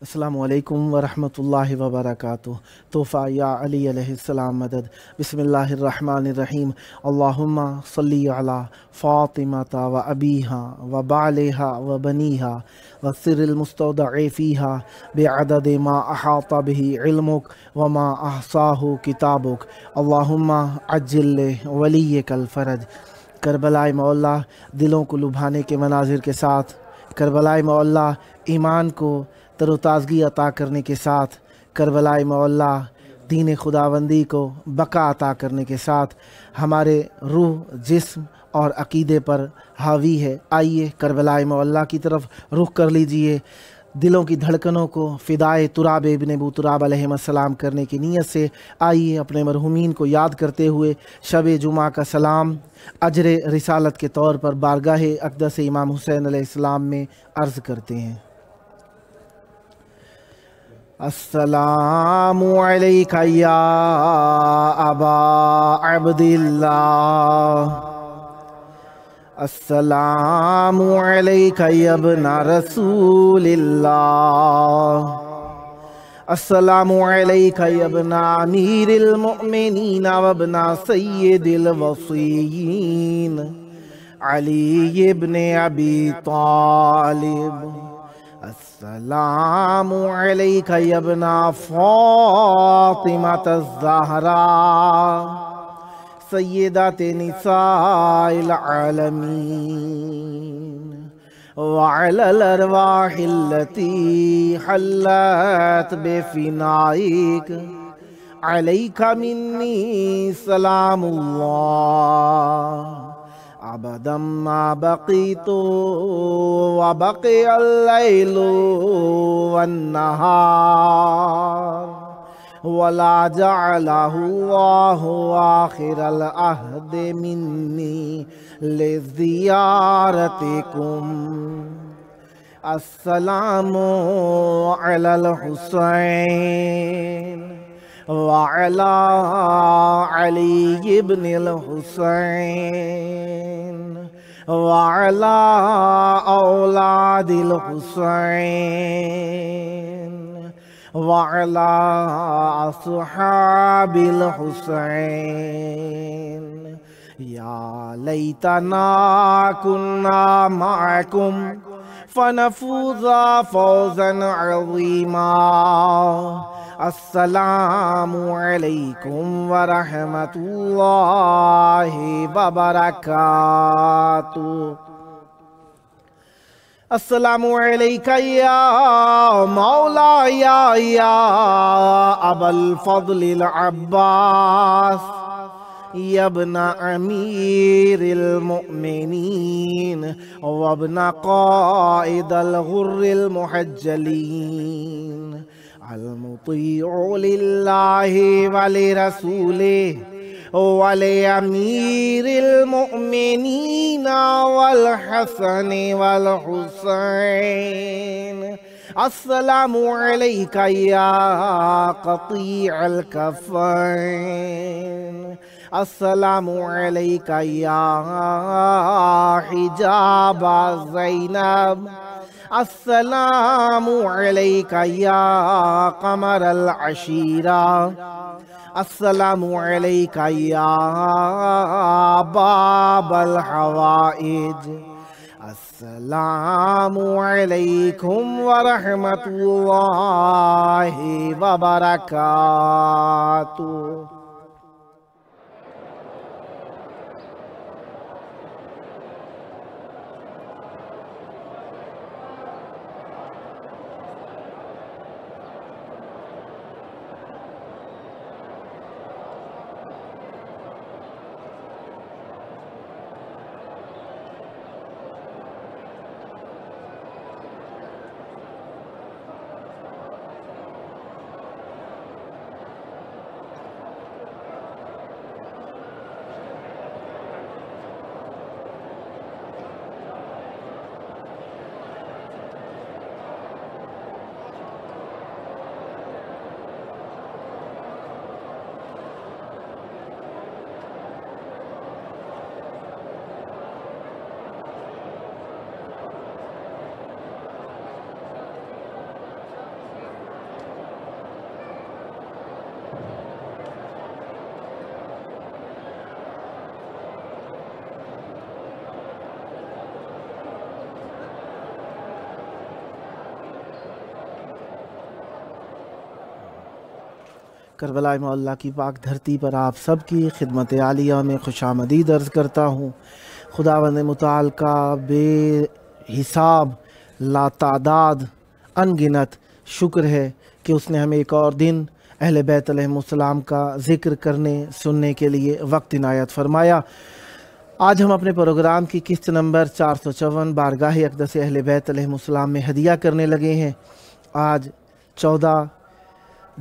السلام علیکم ورحمۃ اللہ وبرکاتہ۔ تحفہ یا علی علیہ السلام مدد۔ بسم اللہ الرحمن الرحیم۔ اللہم صلی علی فاطمۃ و ابیہا و بعلہا و بنیہا والسر المستودع فیہا بعدد ما احاط بہ علمک وما احصاہ کتابک۔ اللہم عجل ولیک الفرج۔ کربلائے مولا دلوں کو لبھانے کے مناظر کے ساتھ، کربلائے مولا ایمان کو تر و تازگی عطا کرنے کے ساتھ، کربلائے مولا دین خداوندی کو بقا عطا کرنے کے ساتھ ہمارے روح، جسم اور عقیدے پر حاوی ہے۔ آئیے کربلائے مولا کی طرف رخ کر لیجئے، دلوں کی دھڑکنوں کو فدائے تراب ابن ابو تراب علیہ السلام کرنے کی نیت سے آئیے اپنے مرحومین کو یاد کرتے ہوئے شب جمعہ کا سلام اجر رسالت کے طور پر بارگاہ اقدس امام حسین علیہ السلام میں عرض کرتے ہیں۔ السلام علیک یا ابا عبداللہ، السلام علیک یا ابن رسول اللہ، السلام علیک یا ابن امیر المؤمنین و ابن سید الوصیین علی ابن ابی طالب، السلام علیک یا ابن فاطمۃ الزہراء سیدات نساء العالمین، وعلی الارواح التي حلت بفنائک علیک منی سلام اللہ ابدا ما بقیت وبقی اللیل والنہار ولا جعلہ اللہ آخر العہد منی لزیارتکم۔ السلام علی الحسین وعلى علی ابن الحسین وعلى اولاد الحسین وعلى اصحاب الحسین۔ یا لیتنا كنا معكم فنفوز فوزا عظیما۔ السلام علیکم ورحمۃ اللہ وبرکاتہ۔ السلام علیک یا مولا یا ابا الفضل العباس یا ابن امیر المؤمنین وابن قائد الغر المحجلین المطیع للہ ولرسولہ ولامیر المؤمنین والحسن والحسین۔ السلام علیک یا قطیع الکفین، السلام علیک یا حجاب زینب، السلام علیک یا قمر العشیرہ، السلام علیک یا باب الحوائج۔ السلام علیکم ورحمۃ اللہ وبرکاتہ۔ کربلا مولا کی پاک دھرتی پر آپ سب کی خدمت عالیہ میں خوشامدید عرض کرتا ہوں۔ خداوند متعال کا بے حساب لاتعداد انگنت شکر ہے کہ اس نے ہمیں ایک اور دن اہل بیت علیہم السلام کا ذکر کرنے سننے کے لیے وقت عنایت فرمایا۔ آج ہم اپنے پروگرام کی قسط نمبر 454 بارگاہ اقدس اہل بیت علیہم السلام میں ہدیہ کرنے لگے ہیں۔ آج 14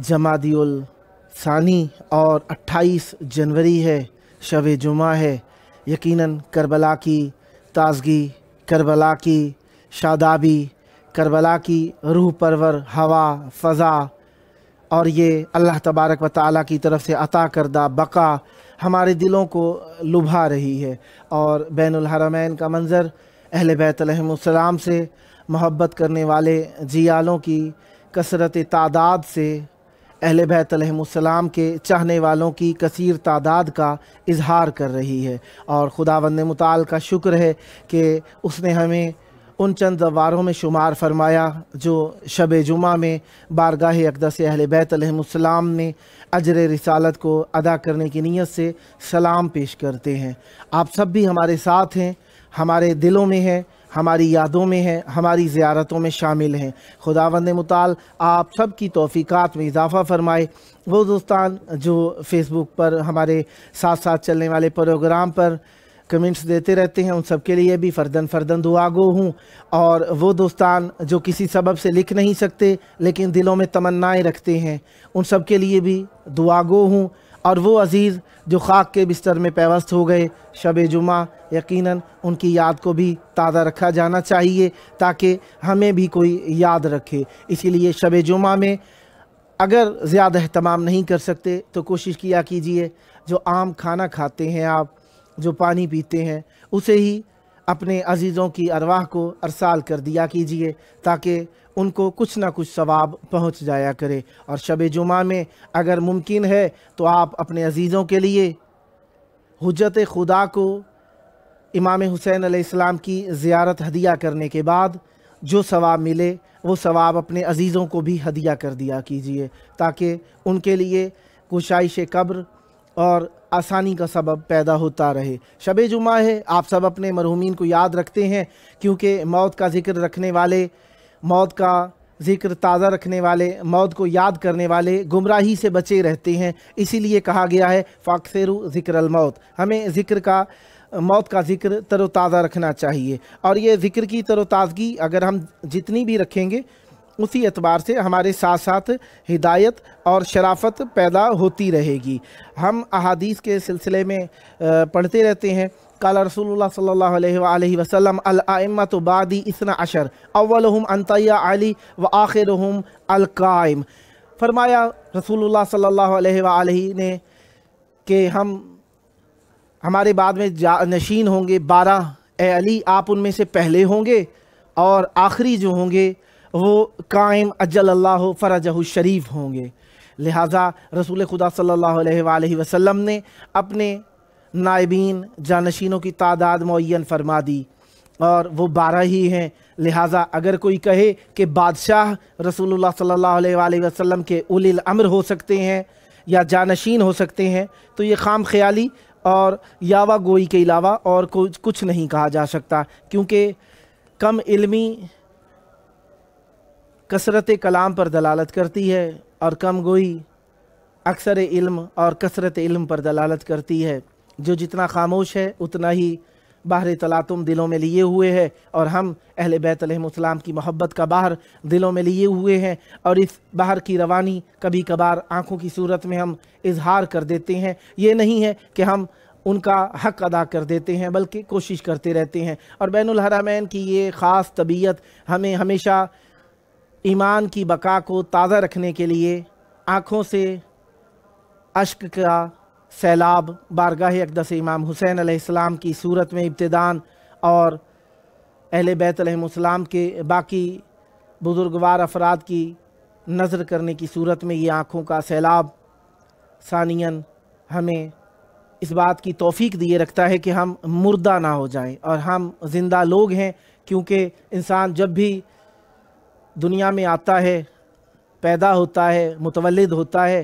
جمادی الثانی اور 28 جنوری ہے، شب جمعہ ہے۔ یقیناً کربلا کی تازگی، کربلا کی شادابی، کربلا کی روح پرور ہوا، فضا اور یہ اللہ تبارک و تعالیٰ کی طرف سے عطا کردہ بقا ہمارے دلوں کو لبھا رہی ہے، اور بین الحرمین کا منظر، اہل بیت علیہم السلام سے محبت کرنے والے جیالوں کی کثرت تعداد سے اہل بیت علیہم السلام کے چاہنے والوں کی کثیر تعداد کا اظہار کر رہی ہے۔ اور خداوند متعال کا شکر ہے کہ اس نے ہمیں ان چند زواروں میں شمار فرمایا جو شب جمعہ میں بارگاہ اقدس اہل بیت علیہم السلام میں اجر رسالت کو ادا کرنے کی نیت سے سلام پیش کرتے ہیں۔ آپ سب بھی ہمارے ساتھ ہیں، ہمارے دلوں میں ہیں، ہماری یادوں میں ہیں، ہماری زیارتوں میں شامل ہیں۔ خداوند متعال آپ سب کی توفیقات میں اضافہ فرمائے۔ وہ دوستان جو فیس بک پر ہمارے ساتھ ساتھ چلنے والے پروگرام پر کمنٹس دیتے رہتے ہیں، ان سب کے لیے بھی فرداً دعا گو ہوں، اور وہ دوستان جو کسی سبب سے لکھ نہیں سکتے لیکن دلوں میں تمنائیں رکھتے ہیں، ان سب کے لیے بھی دعا گو ہوں۔ اور وہ عزیز جو خاک کے بستر میں پیوست ہو گئے شب جمعہ، یقیناً ان کی یاد کو بھی تازہ رکھا جانا چاہیے تاکہ ہمیں بھی کوئی یاد رکھے۔ اسی لیے شب جمعہ میں اگر زیادہ اہتمام نہیں کر سکتے تو کوشش کیا کیجئے، جو عام کھانا کھاتے ہیں آپ، جو پانی پیتے ہیں، اسے ہی اپنے عزیزوں کی ارواح کو ارسال کر دیا کیجئے تاکہ ان کو کچھ نہ کچھ ثواب پہنچ جایا کرے۔ اور شب جمعہ میں اگر ممکن ہے تو آپ اپنے عزیزوں کے لیے حجت خدا کو امام حسین علیہ السلام کی زیارت ہدیہ کرنے کے بعد جو ثواب ملے وہ ثواب اپنے عزیزوں کو بھی ہدیہ کر دیا کیجئے تاکہ ان کے لیے گشائش قبر اور آسانی کا سبب پیدا ہوتا رہے۔ شب جمعہ ہے، آپ سب اپنے مرحومین کو یاد رکھتے ہیں، کیونکہ موت کا ذکر رکھنے والے، موت کا ذکر تازہ رکھنے والے، موت کو یاد کرنے والے گمراہی سے بچے رہتے ہیں۔ اسی لیے کہا گیا ہے فاکثروا ذکر الموت، ہمیں موت کا ذکر تر و تازہ رکھنا چاہیے۔ اور یہ ذکر کی تر و تازگی اگر ہم جتنی بھی رکھیں گے اسی اعتبار سے ہمارے ساتھ ساتھ ہدایت اور شرافت پیدا ہوتی رہے گی۔ ہم احادیث کے سلسلے میں پڑھتے رہتے ہیں، قال رسول اللہ صلی اللہ علیہ وآلہ وسلم الائمۃ بعدی 12 اولہم انطیہ علی وآخرہم القائم۔ فرمایا رسول اللہ صلی اللہ علیہ وآلہ نے کہ ہمارے بعد میں نشین ہوں گے 12، اے علی آپ ان میں سے پہلے ہوں گے، اور آخری جو ہوں گے وہ قائم اجل اللہ فرجہ الشریف ہوں گے۔ لہٰذا رسول خدا صلی اللہ علیہ وآلہ وسلم نے اپنے نائبین جانشینوں کی تعداد معین فرما دی، اور وہ 12 ہی ہیں۔ لہٰذا اگر کوئی کہے کہ بادشاہ رسول اللہ صلی اللہ علیہ وآلہ وسلم کے اولی الامر ہو سکتے ہیں یا جانشین ہو سکتے ہیں تو یہ خام خیالی اور یاوہ گوئی کے علاوہ اور کچھ نہیں کہا جا سکتا، کیونکہ کم علمی کثرت کلام پر دلالت کرتی ہے، اور کم گوئی اکثر علم اور کثرت علم پر دلالت کرتی ہے۔ جو جتنا خاموش ہے اتنا ہی بحر تلاطم دلوں میں لیے ہوئے ہے، اور ہم اہل بیت علیہم السلام کی محبت کا بحر دلوں میں لیے ہوئے ہیں، اور اس بحر کی روانی کبھی کبھار آنکھوں کی صورت میں ہم اظہار کر دیتے ہیں۔ یہ نہیں ہے کہ ہم ان کا حق ادا کر دیتے ہیں، بلکہ کوشش کرتے رہتے ہیں۔ اور بین الحرمین کی یہ خاص طبیعت ہمیں ہمیشہ ایمان کی بقا کو تازہ رکھنے کے لیے آنکھوں سے اشک کا سیلاب بارگاہ اقدس امام حسین علیہ السلام کی صورت میں ابتداً، اور اہل بیت علیہم السلام کے باقی بزرگوار افراد کی نظر کرنے کی صورت میں یہ آنکھوں کا سیلاب ثانیاً ہمیں اس بات کی توفیق دیے رکھتا ہے کہ ہم مردہ نہ ہو جائیں اور ہم زندہ لوگ ہیں، کیونکہ انسان جب بھی دنیا میں آتا ہے، پیدا ہوتا ہے، متولد ہوتا ہے،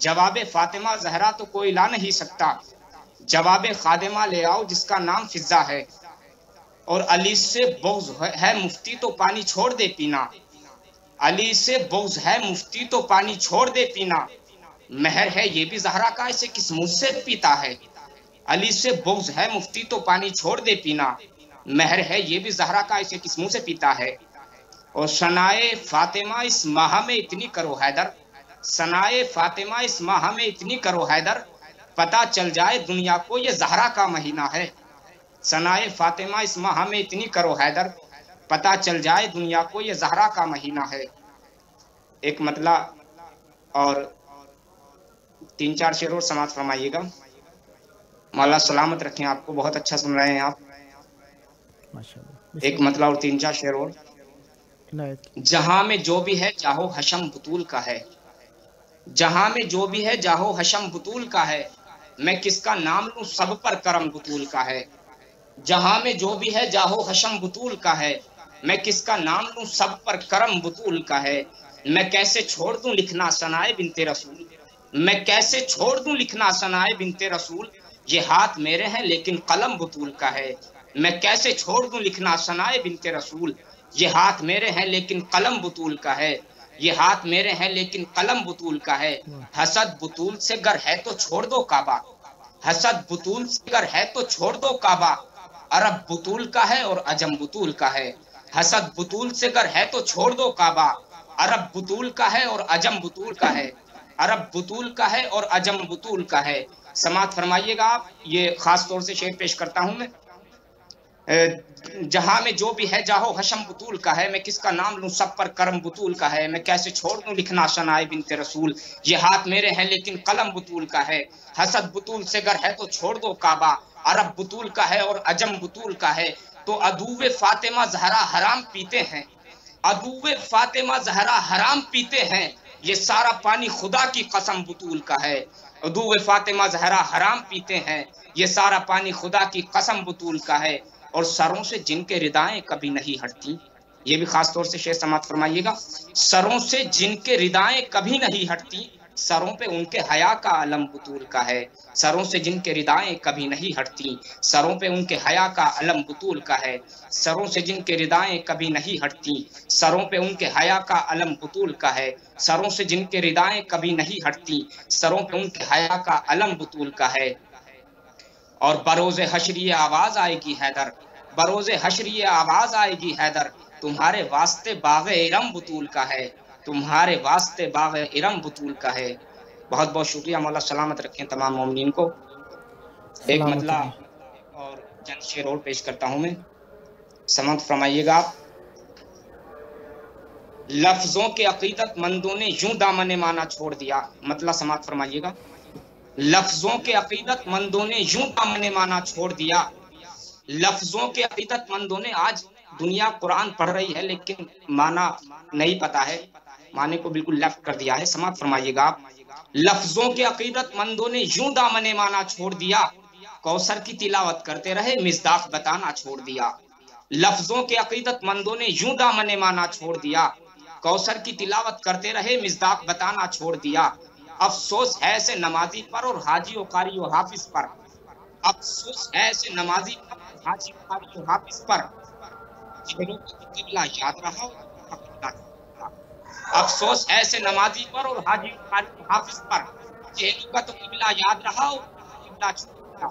جواب فاطمہ زہرا تو کوئی لا نہیں سکتا، جواب خادمہ لے آؤ جس کا نام فضا ہے، اور علی سے بغض ہے مفتی تو پانی چھوڑ دے پینا، علی سے بغض ہے مفتی تو پانی چھوڑ دے پینا، مہر ہے یہ بھی زہرا کا اسے کس منہ سے پیتا ہے، علی سے بغض ہے مفتی تو پانی چھوڑ دے پینا، مہر ہے یہ بھی زہرا کا اسے کس منہ سے پیتا ہے، اور ثنائے فاطمہ اس ماہ میں اتنی کرو حیدر، ثنائے فاطمہ اس ماہ میں اتنی کرو حیدر، پتہ چل جائے دنیا کو یہ زہرا کا مہینہ ہے، ثنائے فاطمہ اس ماہ میں اتنی کرو حیدر، پتہ چل جائے دنیا کو یہ زہرا کا مہینہ ہے۔ ایک مطلع اور 3-4 شعر اور سماعت فرمائیے گا۔ مولا سلامت رکھیں آپ کو، بہت اچھا سن رہے ہیں آپ۔ ایک مطلع اور 3-4 شعر اور۔ جہاں میں جو بھی ہے جاہو حشم بطول کا ہے، جہاں میں جو بھی ہے جاہو حشم بطول کا ہے، میں کس کا نام لوں سب پر کرم بطول کا ہے، جہاں میں جو بھی ہے جاہو حشم بطول کا ہے، میں کس کا نام لوں سب پر کرم بطول کا ہے، میں کیسے چھوڑ دوں لکھنا ثنائے بنت رسول، میں کیسے چھوڑ دوں لکھنا ثنائے بنت رسول، یہ ہاتھ میرے ہیں لیکن قلم بطول کا ہے، میں کیسے چھوڑ دوں لکھنا ثنائے بنت رسول، یہ ہاتھ میرے ہیں لیکن قلم بطول کا ہے، یہ ہاتھ میرے ہیں لیکن قلم بطول کا ہے، حسد بطول سے گر ہے تو چھوڑ دو کعبہ، حسد بطول سے گر ہے تو چھوڑ دو کعبہ، عرب بطول کا ہے اور عجم بطول کا ہے، حسد بطول سے گر ہے تو چھوڑ دو کعبہ، عرب بطول کا ہے اور عجم بطول کا ہے، عرب بطول کا ہے اور عجم بطول کا ہے۔ سماعت فرمائیے گا آپ، یہ خاص طور سے شعر پیش کرتا ہوں میں۔ جہاں میں جو بھی ہے جاہو حشم بطول کا ہے، میں کس کا نام لوں سب پر کرم بطول کا ہے، میں کیسے چھوڑ دوں لکھنا ثنائے بنت رسول، یہ ہاتھ میرے ہیں لیکن قلم بطول کا ہے، حسد بطول سے گر ہے تو چھوڑ دو کعبہ، عرب بطول کا ہے اور عجم بطول کا ہے، تو عدو فاطمہ زہرا حرام پیتے ہیں، عدو فاطمہ زہرا حرام پیتے ہیں، یہ سارا پانی خدا کی قسم بطول کا ہے، عدو فاطمہ زہرا حرام پیتے ہیں، یہ سارا پانی خدا کی قسم بطول کا ہے، اور سروں سے جن کے ردائیں کبھی نہیں ہٹتی، یہ بھی خاص طور سے شعر سماعت فرمائیے گا۔ سروں سے جن کے ردائیں کبھی نہیں ہٹتی، سروں پہ ان کے حیا کا علم بطول کا ہے، سروں سے جن کے ردائیں کبھی نہیں ہٹتی، سروں پہ ان کے حیا کا علم بطول کا ہے، سروں سے جن کے ردائیں کبھی نہیں ہٹتی، سروں پہ ان کے حیا کا علم بطول کا ہے، سروں سے جن کے ردائیں کبھی نہیں ہٹتی، سروں پہ ان کے حیا کا علم بطول کا ہے، اور بروز حشر یہ آواز آئے گی حیدر، بروز حشر یہ آواز آئے گی حیدر، تمہارے واسطے باغ ارم بطول کا ہے، تمہارے واسطے باغ ارم بطول کا ہے۔ بہت بہت شکریہ، مولا سلامت رکھیں تمام مومنین کو۔ ایک مطلع اور چند شعر اور پیش کرتا ہوں میں، سماعت فرمائیے گا آپ۔ لفظوں کے عقیدت مندوں نے یوں دامن مانا چھوڑ دیا، مطلع سماعت فرمائیے گا۔ لفظوں کے عقیدت مندوں نے یوں دامن مانا چھوڑ دیا، لفظوں کے عقیدت مندوں نے، آج دنیا قرآن پڑھ رہی ہے لیکن معنی نہیں پتا ہے، معنی کو بالکل لیفٹ کر دیا ہے۔ سماعت فرمائیے گا آپ۔ لفظوں کے عقیدت مندوں نے یوں دامن مانا چھوڑ دیا، کوثر کی تلاوت کرتے رہے مصداق بتانا چھوڑ دیا، لفظوں کے عقیدت مندوں نے یوں دامن مانا چھوڑ دیا، کوثر کی تلاوت کرتے رہے مصداق بتانا چھوڑ دیا، افسوس ہے ایسے نمازی پر اور حاجی و قاری و حافظ پر، افسوس ہے ایسے نمازی پر اور حاجی و قاری و حافظ پر، چہروں کا قبلہ یاد رہا افسوس ہے ایسے نمازی پر اور حاجی و قاری و حافظ پر، چہروں کا تو قبلہ یاد رہا قبلہ چھوڑ دیا،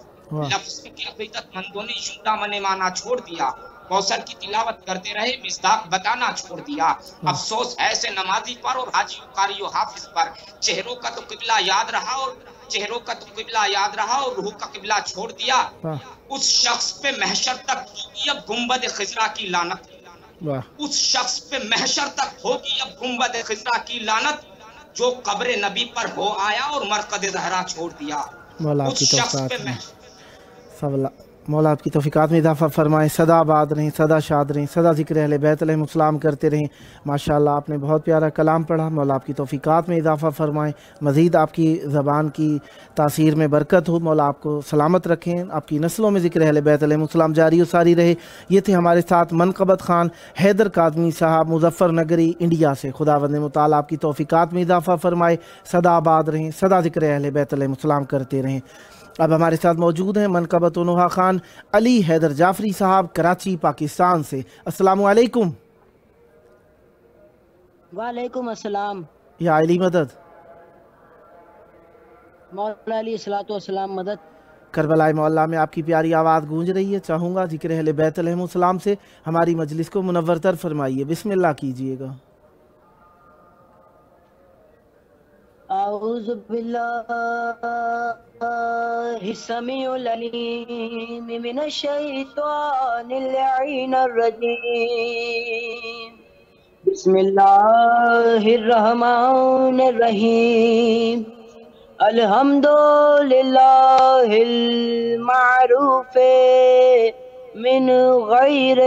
لفظوں کی عقیدت مندوں نے یوں دامن مانا چھوڑ دیا، کوثر کی تلاوت کرتے رہے مصداق بتانا چھوڑ دیا، افسوس ایسے نمازی پر اور حاجی و قاری و حافظ پر، چہروں کا تو قبلہ یاد رہا اور چہروں کا تو قبلہ یاد رہا اور روح کا قبلہ چھوڑ دیا، اس شخص پہ محشر تک ہوگی اب گنبد خضرا کی لعنت، اس شخص پہ محشر تک ہوگی اب گنبد خضرا کی لعنت، جو قبر نبی پر ہو آیا اور مرقد زہرا چھوڑ دیا، اس شخص پہ مولا آپ کی توفیقات میں اضافہ فرمائیں، سدا آباد رہیں، سدا شاد رہیں، سدا ذکر اہل بیت علیہم السلام کرتے رہیں۔ ماشاءاللہ آپ نے بہت پیارا کلام پڑھا، مولا آپ کی توفیقات میں اضافہ فرمائیں، مزید آپ کی زبان کی تاثیر میں برکت ہو، مولا آپ کو سلامت رکھیں، آپ کی نسلوں میں ذکر اہل بیت علیہم السلام جاری و ساری رہے۔ یہ تھے ہمارے ساتھ منقبت خان حیدر کاظمی صاحب مظفر نگری انڈیا سے۔ خداوند متعال آپ کی توفیقات میں اضافہ فرمائے، سدا آباد رہیں، سدا ذکر اہل بیت علیہم السلام کرتے رہیں۔ اب ہمارے ساتھ موجود ہیں منقبت نوحہ خان علی حیدر جعفری صاحب کراچی پاکستان سے۔ السلام علیکم۔ وعلیکم السلام۔ یا علی مدد، مولا علی صلاۃ والسلام مدد۔ کربلائے مولا میں آپ کی پیاری آواز گونج رہی ہے، چاہوں گا ذکر اہل بیت علیہم السلام سے ہماری مجلس کو منور تر فرمائیے، بسم اللہ کیجئے گا۔ اعوذ باللہ السمیع العلیم من الشیطان اللعین الرجیم، بسم اللہ الرحمن الرحیم، الحمدللہ المعروف من غیر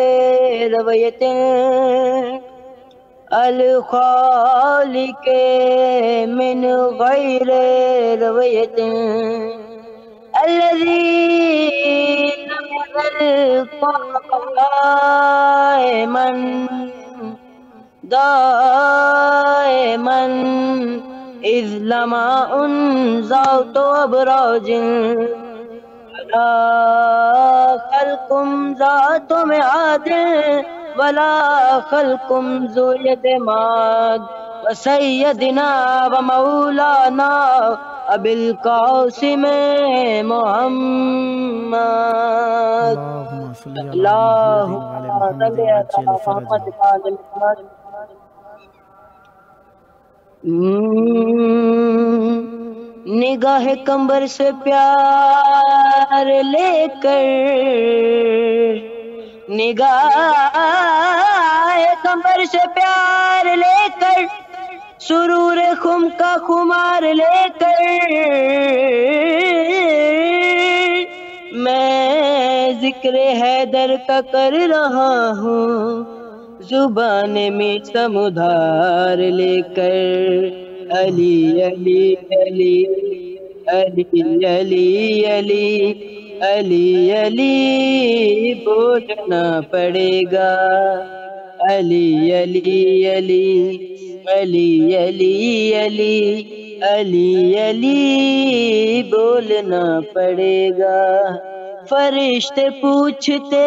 رویت الخالق من غیر رویت الذی لم یزل دائما اذ لما ذات ابراج لا خلق ذات معاد ولا خلق ذو اعتماد وسیدنا ومولانا ابی القاسم محمد اللہم صلی علی محمد۔ نگاہ کمبر سے پیار لے کر، نگاہ کمبر سے پیار لے کر، سرور خم کا خمار لے کر، میں ذکر حیدر کا کر رہا ہوں، زبان میں سمدھار لے کر، علی علی علی علی علی علی علی علی بولنا پڑے گا، علی علی علی علی علی علی علی علی بولنا پڑے گا۔ فرشتے پوچھتے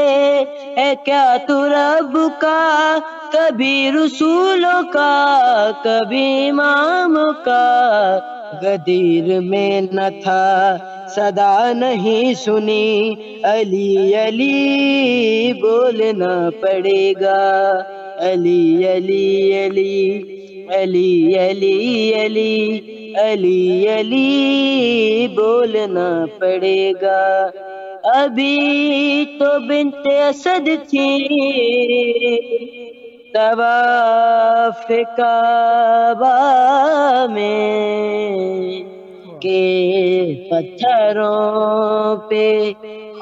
ہے کیا تو رب کا، کبھی رسولوں کا کبھی اماموں کا، غدیر میں نہ تھا صدا نہیں سنی، علی علی بولنا پڑے گا، علی علی علی علی علی علی علی علی بولنا پڑے گا۔ ابھی تو بنت اسد تھی طواف کعبہ میں، کہ پتھروں پہ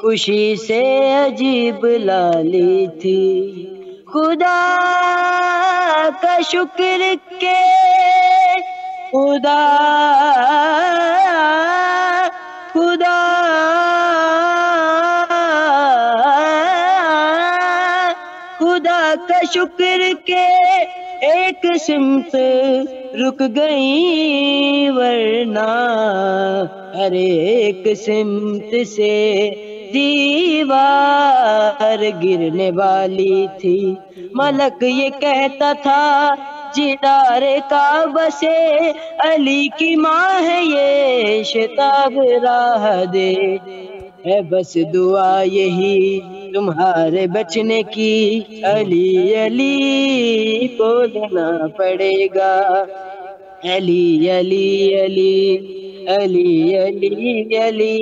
خوشی سے عجیب لالی تھی، خدا کا شکر کے خدا خدا خدا کا شکر کے ایک سمت رک گئی، ورنہ ہر ایک سمت سے دیوار گرنے والی تھی۔ ملک یہ کہتا تھا جدار کعبہ سے، علی کی ماں ہے یہ شتاب راہ دے، ہے بس دعا یہی تمہارے بچنے کی، علی علی بولنا پڑے گا، علی علی علی علی علی علی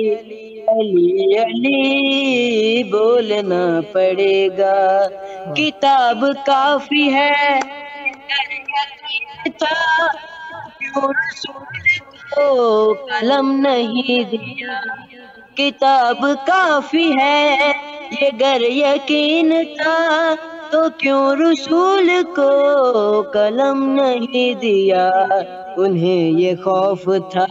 علی علی بولنا پڑے گا۔ کتاب کافی ہے تھا، کیوں رسول کو قلم نہیں دیا، کتاب کافی ہے یہ گر یقین تھا تو کیوں رسول کو قلم نہیں دیا. انہیں یہ خوف تھا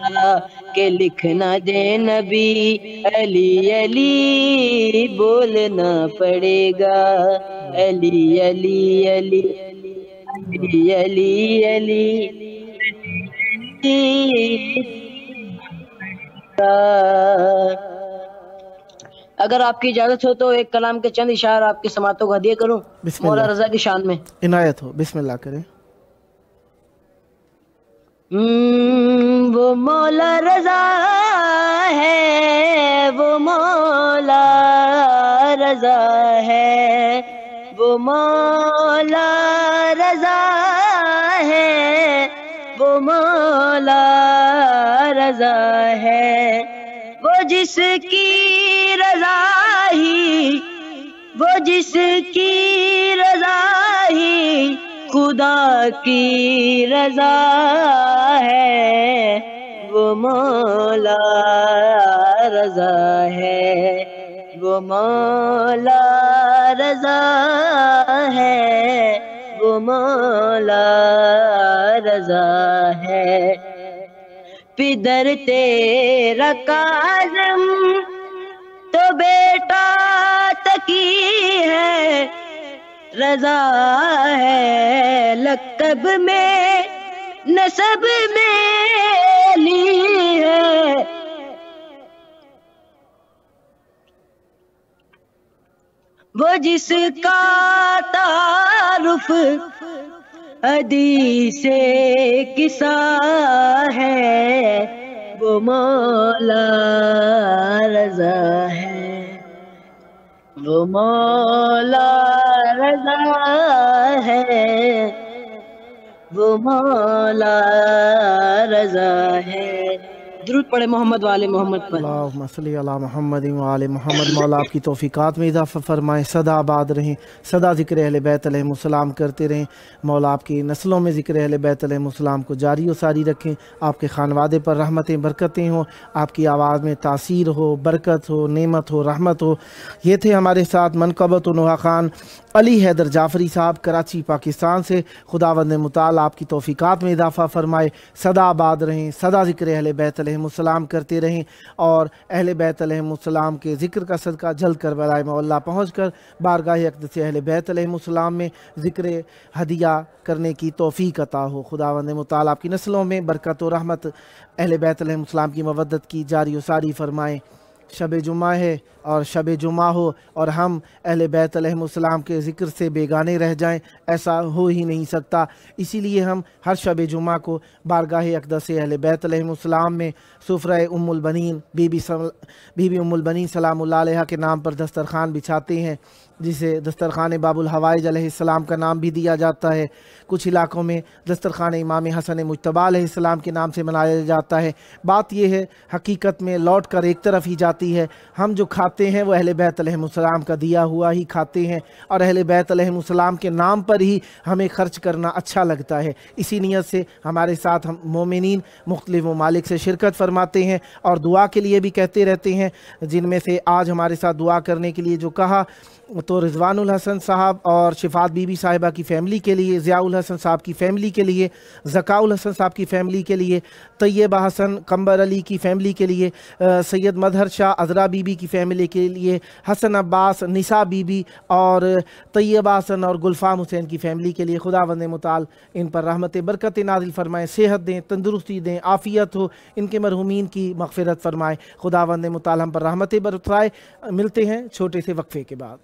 کہ لکھنا دے نبی علی علی بولنا پڑے گا. علی علی علی علی علی علی اگر آپ کی اجازت ہو تو ایک کلام کے چند اشعار آپ کی سماعتوں کو ہدیہ کروں مولا رضا کی شان میں. عنایت ہو. بسم اللہ کریں. وہ مولا رضا ہے وہ مولا رضا ہے وہ مولا رضا ہے وہ مولا رضا ہے. وہ جس کی رضا ہی وہ جس کی رضا ہی خدا کی رضا ہے وہ مولا رضا ہے وہ مولا رضا ہے وہ مولا رضا ہے. پدر تیرا کاظم تو بیٹا تقی ہے رضا ہے. لقب میں نسب میں علی ہے. وہ جس کا تعارف حدیث قصہ ہے وہ مولا رضا ہے وہ مولا رضا ہے وہ مولا رضا ہے. درود پڑھے محمد والے محمد پر. اللہم صلی علی محمد وآل محمد. مولا آپ کی توفیقات میں اضافہ فرمائیں. سدا آباد رہیں. سدا ذکر اہل بیت علیہ السلام کرتے رہیں. مولا آپ کی نسلوں میں ذکر اہل بیت علیہ السلام کو جاری و ساری رکھیں. آپ کے خانوادے پر رحمتیں برکتیں ہوں. آپ کی آواز میں تاثیر ہو, برکت ہو, نعمت ہو, رحمت ہو. یہ تھے ہمارے ساتھ منقبت و نوحہ خان علی حیدر جعفری صاحب کراچی پاکستان سے. خداوند متعال آپ کی توفیقات میں اضافہ فرمائے. سدا آباد رہیں. سدا ذکر اہل بیت علیہ السلام کرتے رہیں اور اہل بیت علیہ السلام کے ذکر کا صدقہ جلد کربلائے مولا پہنچ کر بارگاہ اقدس اہل بیت علیہ السلام میں ذکر ہدیہ کرنے کی توفیق عطا ہو. خداوند متعال آپ کی نسلوں میں برکت و رحمت اہل بیت علیہ السلام کی مودت کی جاری و ساری فرمائیں. شب جمعہ ہے اور شب جمعہ ہو اور ہم اہل بیت علیہ السلام کے ذکر سے بیگانے رہ جائیں, ایسا ہو ہی نہیں سکتا. اسی لیے ہم ہر شب جمعہ کو بارگاہ اقدس اہل بیت علیہ السلام میں سفرہ ام البنین بی بی ام البنین سلام اللہ علیہ کے نام پر دسترخوان بچھاتے ہیں, جسے دسترخوان باب الحوائج علیہ السلام کا نام بھی دیا جاتا ہے. کچھ علاقوں میں دسترخوان امام حسن مجتبیٰ علیہ السلام کے نام سے منایا جاتا ہے. بات یہ ہے حقیقت میں لوٹ کر ایک طرف ہی جاتی ہے. ہم جو کھاتے ہیں وہ اہل بیت علیہ السلام کا دیا ہوا ہی کھاتے ہیں اور اہل بیت علیہ السلام کے نام پر ہی ہمیں خرچ کرنا اچھا لگتا ہے. اسی نیت سے ہمارے ساتھ ہم مومنین مختلف ممالک سے شرکت فرماتے ہیں اور دعا کے لیے بھی کہتے رہتے ہیں. جن میں سے آج ہمارے ساتھ دعا کرنے کے لیے جو کہا تو رضوان الحسن صاحب اور شفاعت بی بی صاحبہ کی فیملی کے لیے, ضیاء الحسن صاحب کی فیملی کے لیے, ذکاء الحسن صاحب کی فیملی کے لیے, طیبہ حسن قمبر علی کی فیملی کے لیے, سید مظہر شاہ عذرا بی بی کی فیملی کے لیے, حسن عباس نساء بی بی اور طیبہ حسن اور گلفام حسین کی فیملی کے لیے خداوند متعال ان پر رحمت برکت نازل فرمائے, صحت دیں, تندرستی دیں, عافیت ہو, ان کے مرحومین کی مغفرت فرمائے. خداوند متعال ہم پر رحمت برسائے. ملتے ہیں چھوٹے سے وقفے کے بعد.